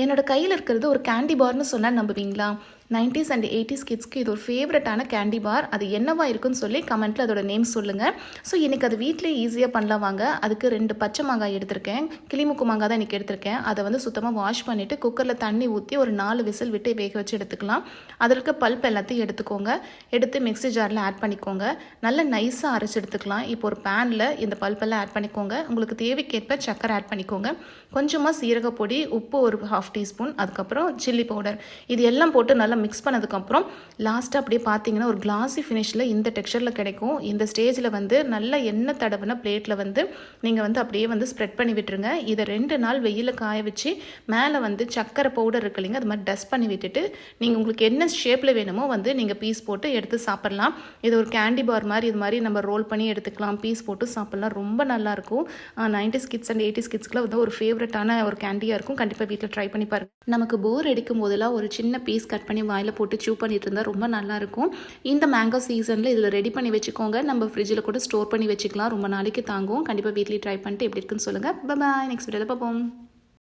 என்னோட கையில் இருக்கிறது ஒரு கேண்டி பார்னு சொன்னால் நம்புவீங்களா? 90s அண்ட் 80s கிட்ஸ்க்கு இது ஒரு ஃபேவரட்டான கேண்டி பார். அது என்னவா இருக்குன்னு சொல்லி கமெண்ட்டில் அதோட நேம் சொல்லுங்கள். ஸோ இன்றைக்கி அது வீட்டிலே ஈஸியாக பண்ணலாம் வாங்க. அதுக்கு 2 பச்சை மாங்காய் எடுத்திருக்கேன். கிளிமுக்கு மாங்காய் தான் இன்றைக்கி எடுத்திருக்கேன். அதை வந்து சுத்தமாக வாஷ் பண்ணிவிட்டு குக்கரில் தண்ணி ஊற்றி ஒரு 4 விசில் விட்டு வேக வச்சு எடுத்துக்கலாம். அதில் இருக்க பல்ப் எல்லாத்தையும் எடுத்துக்கோங்க. எடுத்து மிக்ஸி ஜாரில் ஆட் பண்ணிக்கோங்க. நல்லா நைஸாக அரைச்சி எடுத்துக்கலாம். இப்போ ஒரு பேனில் இந்த பல்பெல்லாம் ஆட் பண்ணிக்கோங்க. உங்களுக்கு தேவைக்கேற்ப சக்கரை ஆட் பண்ணிக்கோங்க. கொஞ்சமாக சீரகப்பொடி, உப்பு ஒரு 1/2 டீஸ்பூன், அதுக்கப்புறம் சில்லி பவுடர், இது எல்லாம் போட்டு நல்லா மிக்ஸ் பண்ணதுக்கப்புறம் லாஸ்ட்டாக அப்படியே பார்த்தீங்கன்னா ஒரு கிளாஸி ஃபினிஷில் இந்த டெக்ஸ்சரில் கிடைக்கும். இந்த ஸ்டேஜில் வந்து நல்ல எண்ணெய் தடவின பிளேட்டில் வந்து நீங்கள் வந்து அப்படியே வந்து ஸ்ப்ரெட் பண்ணி விட்டுருங்க. இதை 2 நாள் வெயிலில் காய வச்சு மேலே வந்து சக்கரை பவுடர் இருக்கு இல்லைங்க, அது மாதிரி டஸ்ட் பண்ணி விட்டுட்டு நீங்கள் உங்களுக்கு என்ன ஷேப்பில் வேணுமோ வந்து நீங்கள் பீஸ் போட்டு எடுத்து சாப்பிட்லாம். இது ஒரு கேண்டி பார் மாதிரி இது மாதிரி நம்ம ரோல் பண்ணி எடுத்துக்கலாம். பீஸ் போட்டு சாப்பிட்லாம். ரொம்ப நல்லாயிருக்கும். 90s கிட்ஸ் அண்ட் 80s கிட்ஸ்க்குலாம் வந்து ஒரு ஃபேவரட்டான ஒரு கேண்டியாக இருக்கும். கண்டிப்பாக வீட்டில் ட்ரை பண்ணி பாருங்கள். நமக்கு போர் அடிக்கும் போதெல்லாம் ஒரு சின்ன பீஸ் கட் பண்ணி வாயில் போட்டு சூ பண்ணிட்டு இருந்தால் ரொம்ப நல்லாயிருக்கும். இந்த மேங்கோ சீசனில் இதில் ரெடி பண்ணி வச்சுக்கோங்க. நம்ம ஃப்ரிட்ஜில் கூட ஸ்டோர் பண்ணி வச்சுக்கலாம். ரொம்ப நாளைக்கு தாங்கும். கண்டிப்பாக வீட்லேயே ட்ரை பண்ணிட்டு எப்படி இருக்குன்னு சொல்லுங்கள். பாய். நெக்ஸ்ட் வீடியோவில் பார்ப்போம்.